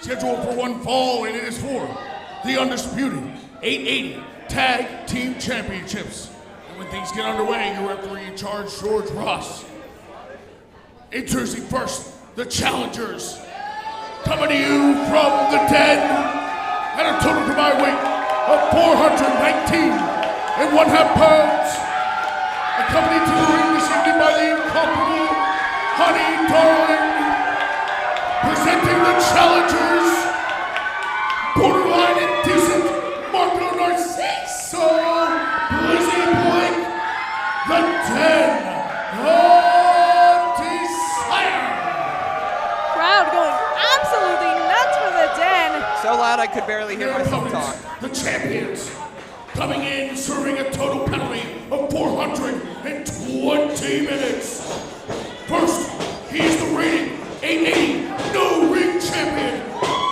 scheduled for one fall, and it is for the undisputed 880 Tag Team Championships. And when things get underway, your referee in charge, George Ross, introducing first the challengers, coming to you from the den at a total combined weight of 419 and 1/2 pounds. Accompanied to the ring this evening by the incomparable Honey Darling. Presenting the challengers, borderline indecent Marco Narciso, Lizzie Blake, the Den of Desire. Crowd going absolutely nuts for the Den. So loud I could barely hear myself talk. The champions, coming in serving a total penalty of 420 minutes. First, he is the reigning 880 No Ring Champion.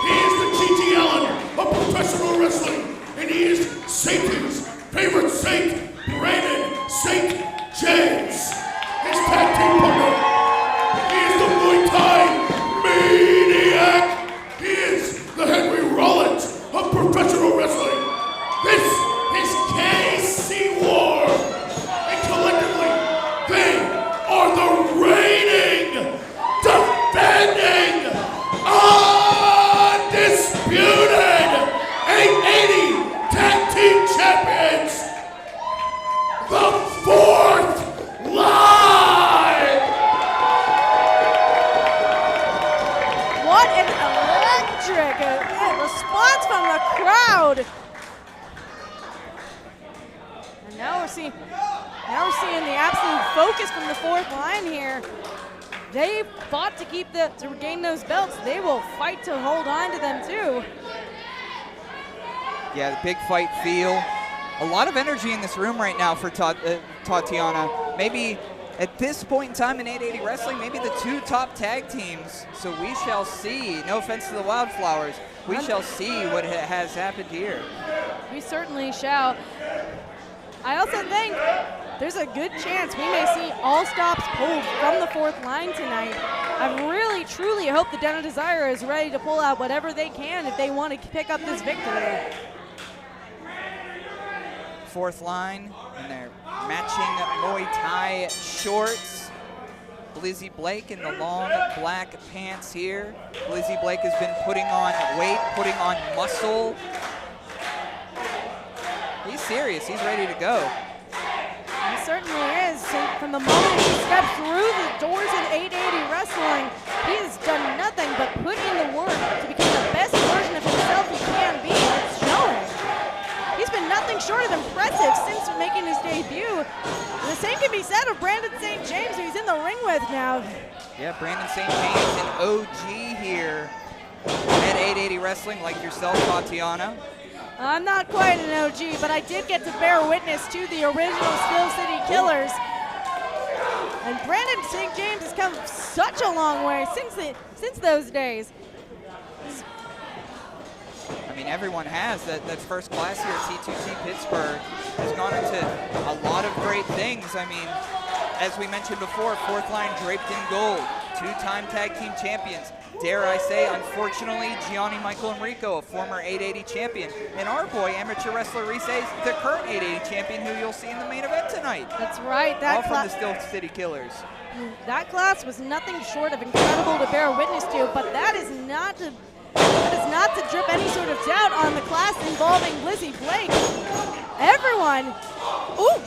He is the G.T. Allen of professional wrestling, and he is Satan's favorite saint, Brandon St. James. His tag team partner, he is the Muay Thai Maniac. He is the Henry Rollins of professional wrestling. This is KC War, and collectively, they are the reigning, defending, undisputed 880 Tag Team Champions, the fourth line. What an electric response from the crowd. And now we're seeing the absolute focus from the fourth line here. They fought to regain those belts. They will fight to hold on to them too. Yeah, the big fight feel. A lot of energy in this room right now for Tatiana. Maybe at this point in time in 880 Wrestling, maybe the two top tag teams. So we shall see. No offense to the Wildflowers. We shall see what has happened here. We certainly shall. I also think there's a good chance we may see all stops pulled from the fourth line tonight. I really, truly hope the Den of Desire is ready to pull out whatever they can if they want to pick up this victory. Fourth line in their matching Muay Thai shorts. Lizzie Blake in the long black pants here. Lizzie Blake has been putting on weight, putting on muscle. He's serious, he's ready to go. He certainly is. From the moment he stepped through the doors of 880 Wrestling, he has done nothing but put in the work to become the best version of himself he can be. It's showing. He's been nothing short of impressive since making his debut. The same can be said of Brandon St. James, who he's in the ring with now. Yeah, Brandon St. James, an OG here at 880 Wrestling, like yourself, Tatiana. I'm not quite an OG, but I did get to bear witness to the original Steel City Killers. And Brandon St. James has come such a long way since those days. I mean, everyone has. That first class here at T2T Pittsburgh has gone into a lot of great things. I mean, as we mentioned before, fourth line draped in gold, two-time tag team champions. Dare I say, unfortunately, Gianni Michael Enrico, a former 880 champion, and our boy, amateur wrestler Reese, the current 880 champion, who you'll see in the main event tonight. That's right. All from the Steel City Killers. That class was nothing short of incredible to bear witness to, but that is not to drip any sort of doubt on the class involving Lizzie Blake. Everyone, ooh,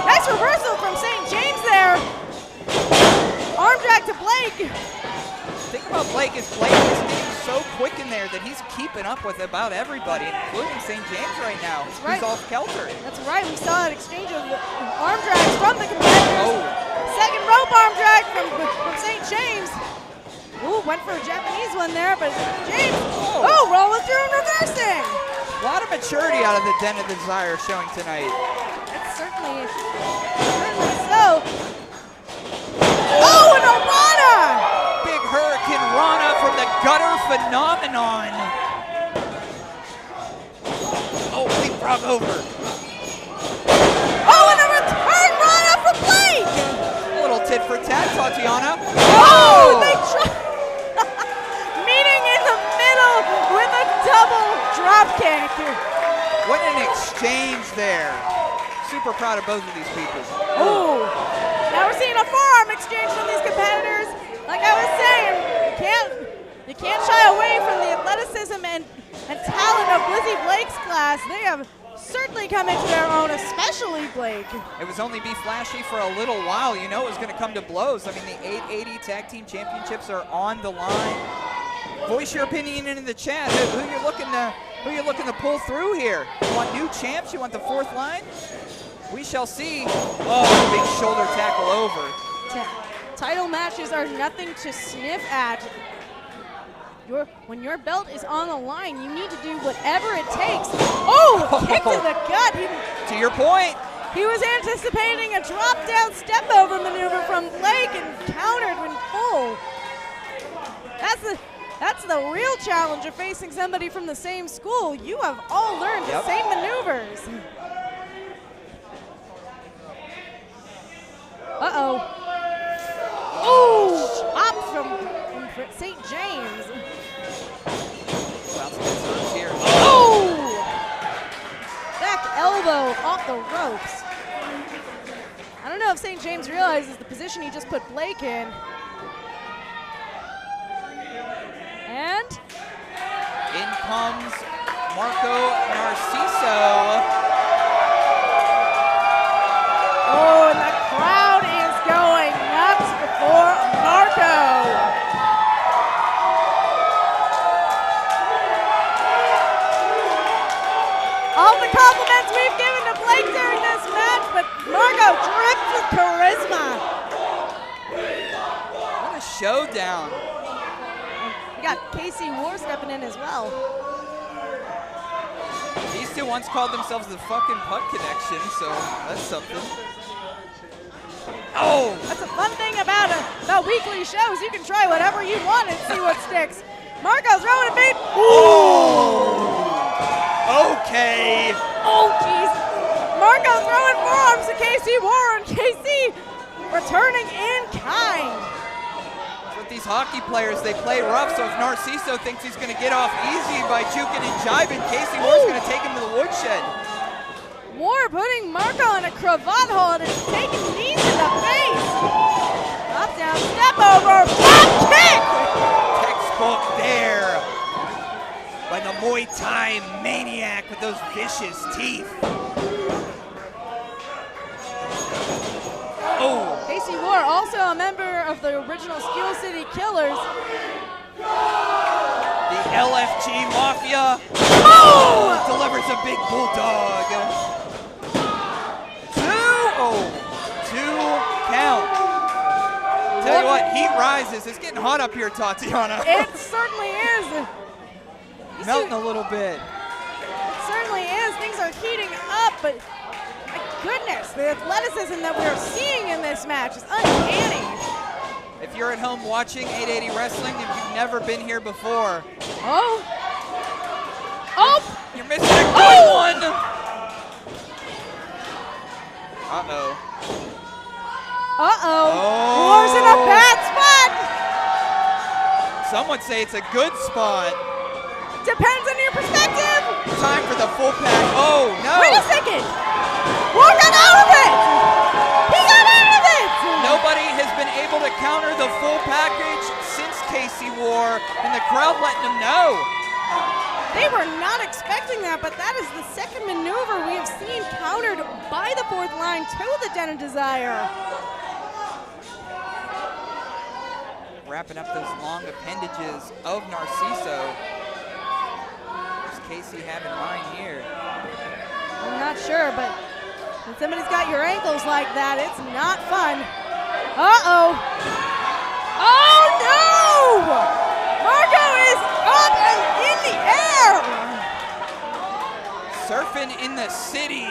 nice reversal from St. James there. Arm drag to Blake. The thing about Blake is Blake is moving so quick in there that he's keeping up with about everybody, including St. James right now. That's right. He's off kilter. That's right. We saw an exchange of arm drags from the competitors. Oh. Second rope arm drag from St. James. Ooh, went for a Japanese one there, but James, rolling through and reversing. A lot of maturity out of the Den of Desire showing tonight. That's certainly so. Oh, and a Rana! Big Hurricane Rana from the Gutter Phenomenon. Oh, leapfrog over. Oh, and a return Rana from Blake! A little tit for tat, Tatiana. Oh! They meeting in the middle drop kick. What an exchange there. Super proud of both of these people. Ooh. Now we're seeing a forearm exchange from these competitors. Like I was saying, you can't shy away from the athleticism and talent of Lizzie Blake's class. They have certainly come into their own, especially Blake. It was only be flashy for a little while. You know it was going to come to blows. I mean, the 880 Tag Team Championships are on the line. Voice your opinion in the chat. Who you looking to pull through here? You want new champs? You want the fourth line? We shall see. Oh, big shoulder tackle over. Title matches are nothing to sniff at. When your belt is on the line, you need to do whatever it takes. Oh, kick to the gut. To your point. He was anticipating a drop-down step-over maneuver from Blake and countered when full. That's the real challenge of facing somebody from the same school. You have all learned the same maneuvers. Uh-oh. Oh, chop from St. James. Oh! Back elbow off the ropes. I don't know if St. James realizes the position he just put Blake in. And in comes Marco Narciso. Oh, and the crowd is going nuts for Marco. All the compliments we've given to Blake during this match, but Marco drips with charisma. What a showdown. We got Casey Moore stepping in as well. These two once called themselves the fucking Putt Connection, so that's something. Oh! That's a fun thing about weekly shows. You can try whatever you want and see what sticks. Marco's throwing a beat. Ooh! Okay. Oh, jeez. Marco throwing forearms to Casey Moore, and Casey returning in kind. With these hockey players, they play rough, so if Narciso thinks he's going to get off easy by juking and jiving, Casey Moore's going to take him to the woodshed. Moore putting Marco in a cravat hold and taking knees to the face. Drop down, step over, drop kick! Textbook there by the Muay Thai maniac with those vicious teeth. Oh! Casey Moore, also a member of the original Steel City Killers. The LFG Mafia. Oh! Delivers a big bulldog. Two count. Tell you what, heat rises. It's getting hot up here, Tatiana. It certainly is. Melting a little bit. It certainly is. Things are heating up, but my goodness, the athleticism that we're seeing in this match is uncanny. If you're at home watching 880 Wrestling and you've never been here before. Oh! Oh! You're missing a good one! Uh-oh. Uh-oh. Oh. Moore's in a bad spot! Some would say it's a good spot. Depends on your perspective. Time for the full pack. Oh, no! Wait a second! Moore got out of it! He got out of it! Nobody has been able to counter the full package since Casey War, and the crowd letting them know. They were not expecting that, but that is the second maneuver we have seen countered by the fourth line to the Den of Desire. Wrapping up those long appendages of Narciso. What does Casey have in mind here? I'm not sure, but when somebody's got your ankles like that, it's not fun. Uh-oh. Oh, no! Marco is up and in the air! Surfing in the city.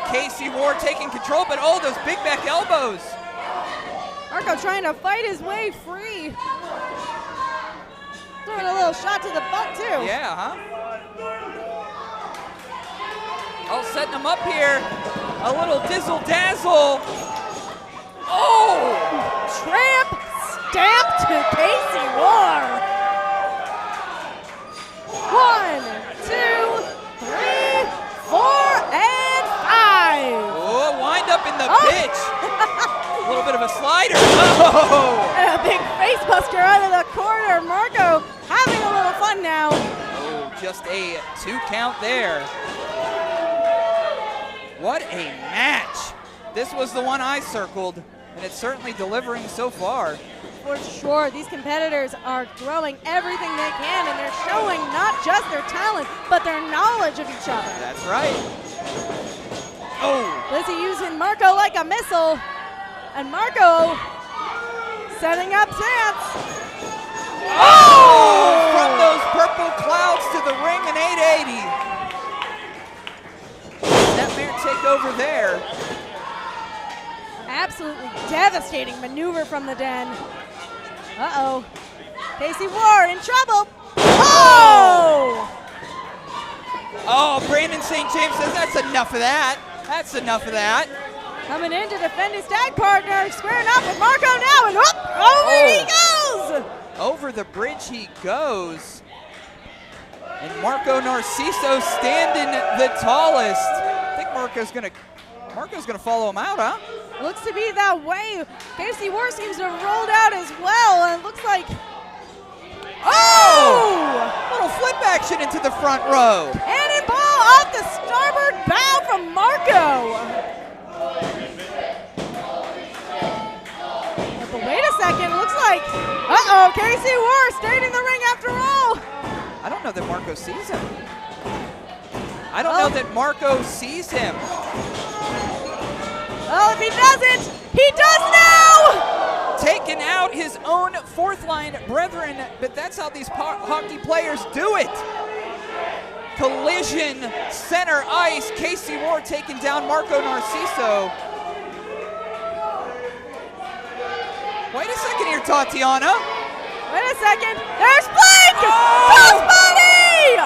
Casey Ward taking control, but oh, those big back elbows. Marco trying to fight his way free. Throwing a little shot to the butt, too. Yeah, huh? Oh, setting him up here. A little dizzle-dazzle. Oh! Tramp stamp to Casey Ward. 1, 2, Oh! And a big face buster out of the corner. Marco having a little fun now. Oh, just a 2 count there. What a match. This was the one I circled, and it's certainly delivering so far. For sure, these competitors are throwing everything they can, and they're showing not just their talent, but their knowledge of each other. That's right. Oh! Lizzie using Marco like a missile, and Marco setting up Chance. Oh! From those purple clouds to the ring, an 880. Snapmare take over there. Absolutely devastating maneuver from the Den. Uh-oh. Casey Ward in trouble. Oh! Oh, Brandon St. James says that's enough of that. That's enough of that. Coming in to defend his tag partner, squaring up with Marco now, and over he goes! Over the bridge he goes. And Marco Narciso standing the tallest. I think Marco's gonna follow him out, huh? Looks to be that way. Casey Ward seems to have rolled out as well, and it looks like, Little flip action into the front row. Cannonball off the starboard bow from Marco. But wait a second, looks like, Casey Ward stayed in the ring after all. I don't know that Marco sees him. I don't know that Marco sees him. Well, if he doesn't, he does now! Taking out his own fourth line brethren, but that's how these hockey players do it. Collision, center ice, Casey Ward taking down Marco Narciso. Wait a second here, Tatiana. Wait a second, there's Blake! Oh! Crossbody!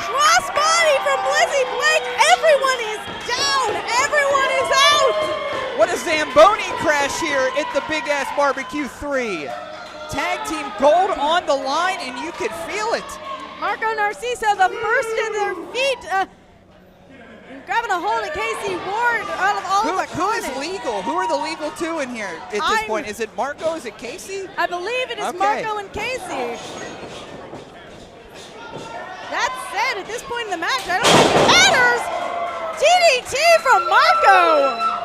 Crossbody from Lizzie Blake, everyone is down, everyone is out! What a Zamboni crash here at the Big Ass Barbecue 3. Tag team gold on the line, and you could feel it. Marco Narciso, the first in their feet, grabbing a hold of Casey Ward out of all of the Who is carnage. legal? Who are the legal two in here at this point? Is it Marco? Is it Casey? I believe it is Okay. Marco and Casey. That said, at this point in the match, I don't think it matters. DDT from Marco.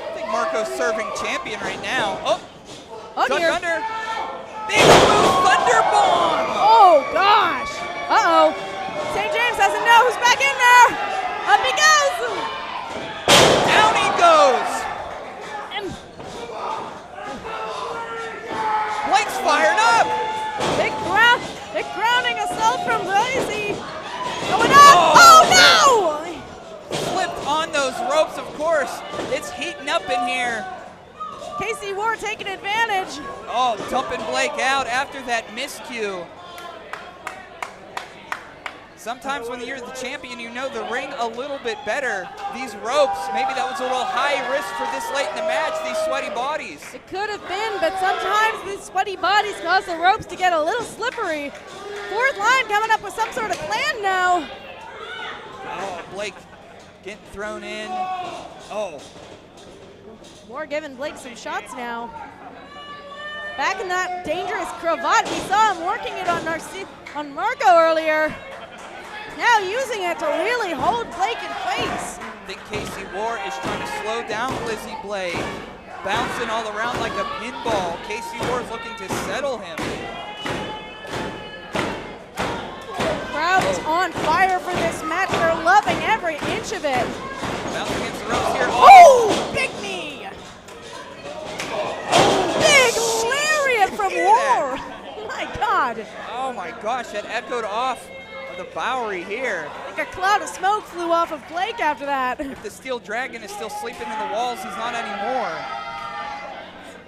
I think Marco's serving champion right now. Oh, Duck Dear. under. Big move, Thunderbomb. Oh, gosh. Uh-oh. St. James doesn't know who's back in there. Up he goes. Down he goes. And Blake's fired up. big grounding assault from Lazy. Going up. Oh, no. Slipped on those ropes, of course. It's heating up in here. Casey Ward taking advantage. Oh, dumping Blake out after that miscue. Sometimes when you're the champion, you know the ring a little bit better. These ropes, maybe that was a little high risk for this late in the match, these sweaty bodies. It could have been, but sometimes these sweaty bodies cause the ropes to get a little slippery. Fourth line coming up with some sort of plan now. Oh, Blake getting thrown in. Oh. Ward giving Blake some shots now. Back in that dangerous cravat, we saw him working it on Marco earlier. Now using it to really hold Blake in place. I think Casey Ward is trying to slow down Lizzie Blake. Bouncing all around like a pinball. Casey Ward's looking to settle him. Crowd is on fire for this match. They're loving every inch of it. Bouncing against the ropes here. Oh, big knee. Big lariat from Ward. My God. Oh my gosh, that echoed off of the Bowery here. Like a cloud of smoke flew off of Blake after that. If the Steel Dragon is still sleeping in the walls, he's not anymore.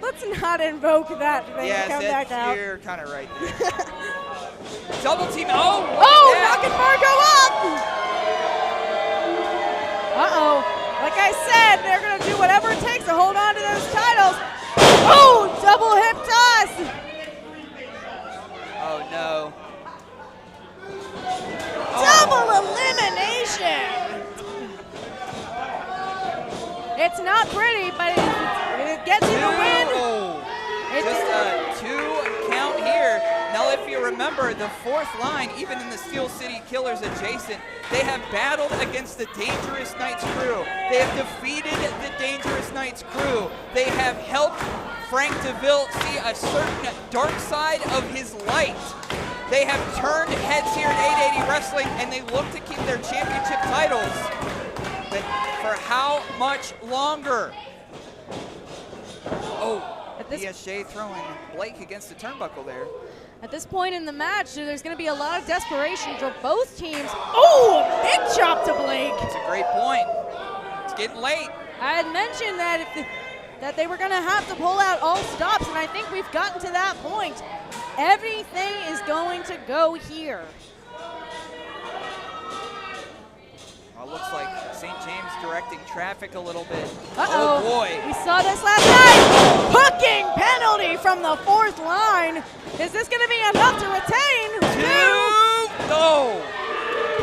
Let's not invoke that thing to come back out. You're kind of right there. Double team. Oh, knocking Marco up. Uh-oh. Like I said, they're going to do whatever it takes to hold on to those titles. Oh, double hip toss. Oh, no. Double elimination. It's not pretty, but it gets you the win. Just a 2 count here. Now, if you remember, the fourth line, even in the Steel City Killers adjacent, they have battled against the Dangerous Knights crew. They have defeated the Dangerous Knights crew. They have helped Frank DeVille see a certain dark side of his light. They have turned heads here at 880 Wrestling, and they look to keep their championship titles. But for how much longer? BSJ throwing Blake against the turnbuckle there. At this point in the match, there's going to be a lot of desperation for both teams. Oh, big chop to Blake. That's a great point. It's getting late. I had mentioned that they were going to have to pull out all stops, and I think we've gotten to that point. Everything is going to go here. Well, looks like St. James directing traffic a little bit. Uh-oh. Oh, boy. We saw this last night. Hooking penalty from the fourth line. Is this going to be enough to retain? 2. No.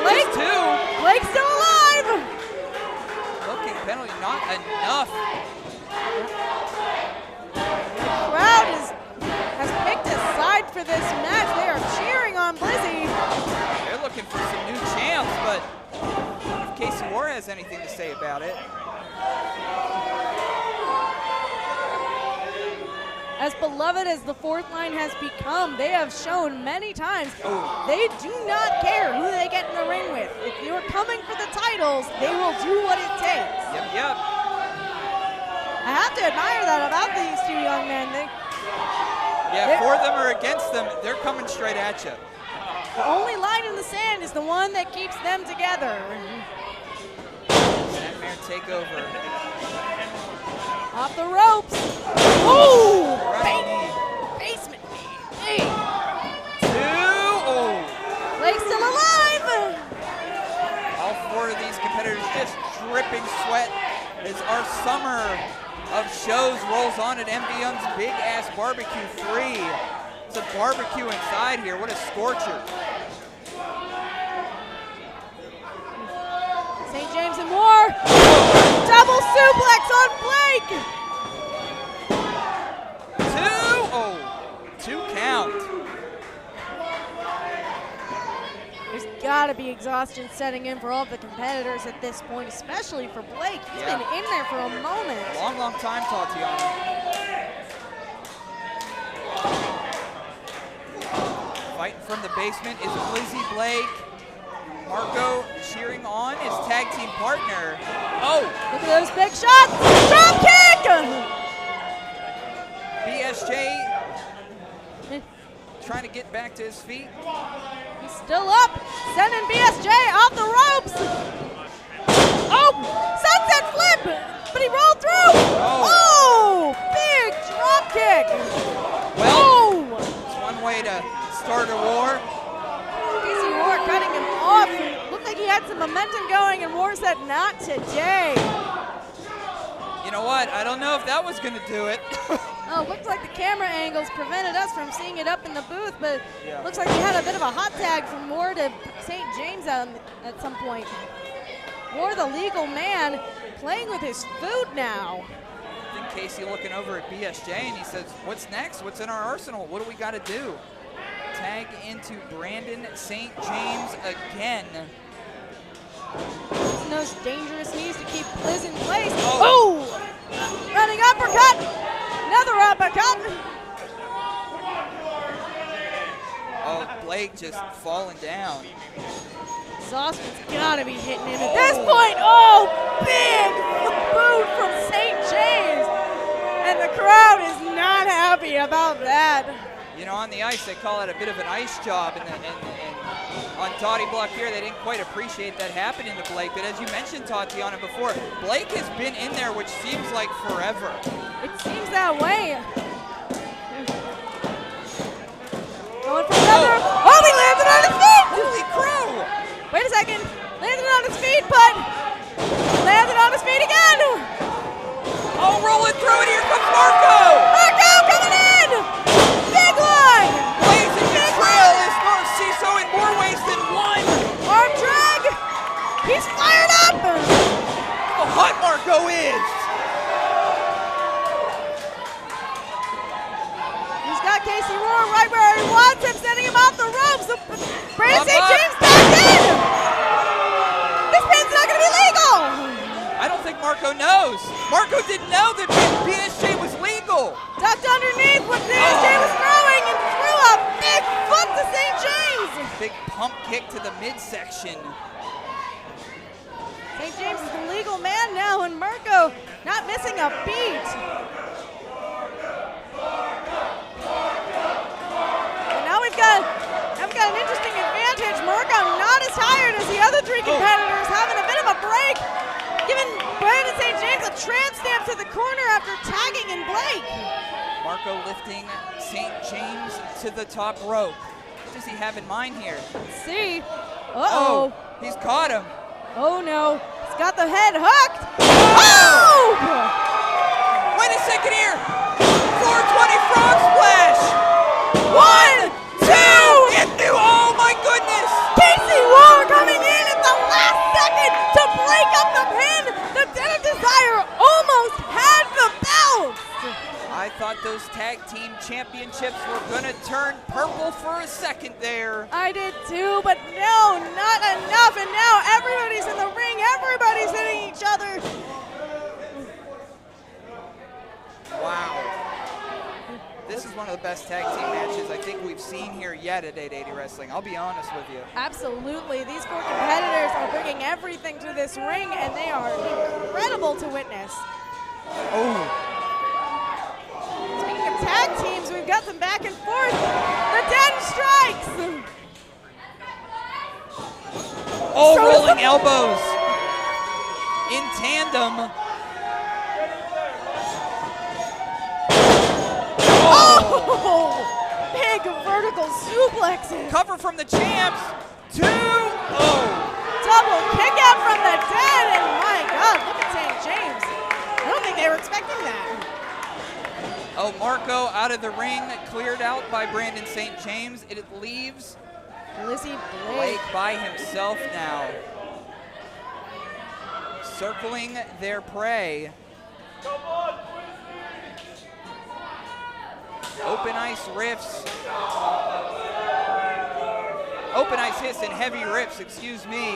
Blake, Just 2. Blake's still alive. Hooking penalty, not enough. The crowd has picked a side for this match. They are cheering on Blizzy. They're looking for some new champs, but if Casey War has anything to say about it. As beloved as the fourth line has become, they have shown many times they do not care who they get in the ring with. If you're coming for the titles, they will do what it takes. Yep. I have to admire that about these two young men. For them or against them, they're coming straight at you. The only line in the sand is the one that keeps them together. Nightmare takeover. Off the ropes. Ooh! Basement knee. 2. Oh. Blake's still alive. All 4 of these competitors just dripping sweat as our summer of shows rolls on at MD Young's Big Ass Barbecue 3. It's a barbecue inside here. What a scorcher. St. James and Moore. Double suplex on Blake. 2 count. There's got to be exhaustion setting in for all of the competitors at this point, especially for Blake. He's been in there for a moment. Long time, Tatiana. Fighting from the basement is Blizzy Blake. Marco cheering on his tag team partner. Oh! Look at those big shots! Drop kick! BSJ trying to get back to his feet. He's still up, sending BSJ off the ropes. Oh! Sunset flip! But he rolled through! Oh! Big drop kick! Well, it's one way to start a war. Casey Ward cutting him off. Looked like he had some momentum going, and Ward said, not today. You know what? I don't know if that was going to do it. Oh, looks like the camera angles prevented us from seeing it up in the booth, but looks like we had a bit of a hot tag from Moore to St. James at some point. Moore, the legal man, playing with his food now. I think Casey looking over at BSJ, and he says, what's next? What's in our arsenal? What do we got to do? Tag into Brandon St. James again. Using those dangerous knees to keep Liz in place. Oh! Running uppercut! Another uppercut! Oh, Blake just falling down. Exhaustion's gotta be hitting him at this point. Oh, big boot from St. James. And the crowd is not happy about that. You know, on the ice, they call it a bit of an ice job, and on Toddy Block here, they didn't quite appreciate that happening to Blake. But as you mentioned, Tatiana, before, Blake has been in there, which seems like forever. It seems that way. Going for another. Oh, he landed on his feet! Holy crow! Wait a second. Landed on his feet, but landed on his feet again. Oh, rolling through it. Here comes Marco! Marco coming in! Big line! Blazing the trail is North CISO in more ways than one. Arm drag! He's fired up! How hot Marco is! Casey Rohr right where he wants him, sending him off the ropes. Brandon St. James back in. This pin's not going to be legal. I don't think Marco knows. Marco didn't know that BSJ was legal. Ducked underneath what BSJ was throwing and threw a big foot to St. James. Big pump kick to the midsection. St. James is the legal man now, and Marco not missing a beat. And now we've got an interesting advantage. Marco not as tired as the other three competitors, having a bit of a break, giving Brandon St. James a tramp stamp to the corner after tagging in Blake. Marco lifting St. James to the top rope. What does he have in mind here? Let's see. Uh-oh. He's caught him. Oh no, he's got the head hooked. Oh! Wait a second here. 420 frog splash. 1, 2, into, oh my goodness. Casey Rohr coming in at the last second to break up the pin. The Den of Desire almost had the belt. I thought those tag team championships were gonna turn purple for a second there. I did too, but no, not enough. And now everybody's in the ring. Everybody's hitting each other. Wow. This is one of the best tag team matches I think we've seen here yet at 880 Wrestling. I'll be honest with you. Absolutely. These four competitors are bringing everything to this ring, and they are incredible to witness. Oh. Speaking of tag teams, we've got them back and forth. The Den strikes. Oh, rolling elbows in tandem. Oh, big vertical suplexes. Cover from the champs. 2. Double kick out from the Den, and my God, look at St. James. I don't think they were expecting that. Oh, Marco out of the ring, cleared out by Brandon St. James. It leaves Lizzie Blake by himself now. Circling their prey. Open ice riffs. Open ice hiss and heavy riffs, excuse me.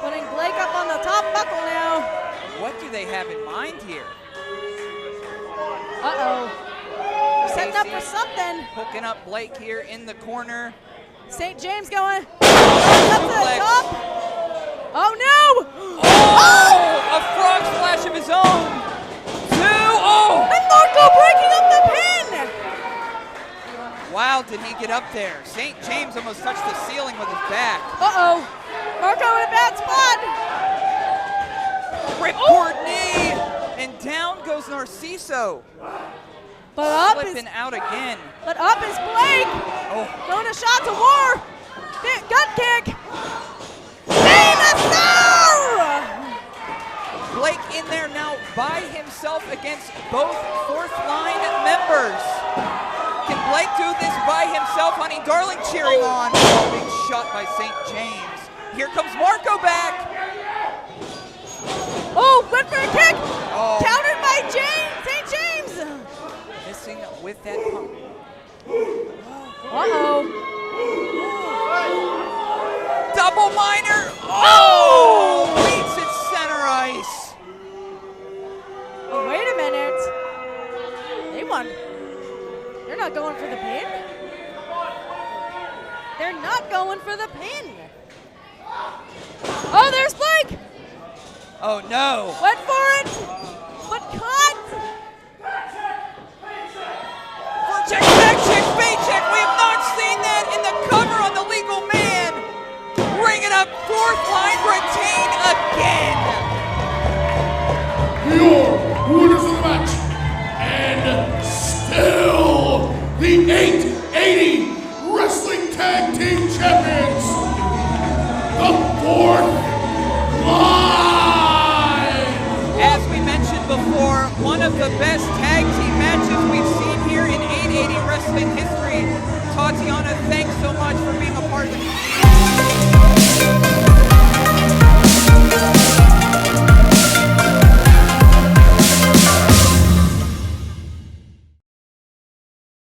Putting Blake up on the top buckle now. What do they have in mind here? Uh-oh. They're setting up for something. Hooking up Blake here in the corner. St. James going up to the top. Oh no! Oh! A frog splash of his own. 2. Oh! And Marco breaking up the pin! Wow, did he get up there? St. James almost touched the ceiling with his back. Uh-oh. Marco in a bad spot. Ripcord knee. And down goes Narciso. But up Slipping out again. But up is Blake. Oh. Throwing a shot to War. Gut kick. Dinosaur! Blake in there now by himself against both fourth line members. Can Blake do this by himself? Honey Darling cheering on. Oh, big shot by St. James. Here comes Marco back. Oh, went for a kick. Oh. Countered by St. James. Missing with that pump. Uh-oh. Double minor. Oh! Beats it center ice. Oh, wait a minute. They won. They're not going for the pin. They're not going for the pin. Oh, there's Blake. Oh no. Went for it, but caught. For check, back check, bait check. We have not seen that in the cover on the legal man. Bring it up, fourth line, retain again. Your winners of the match, and still the 880 Wrestling Tag Team Champions, the fourth line. As we mentioned before, one of the best tag team matches we've seen here in 880 Wrestling history. Tatiana, thanks so much for being a part of the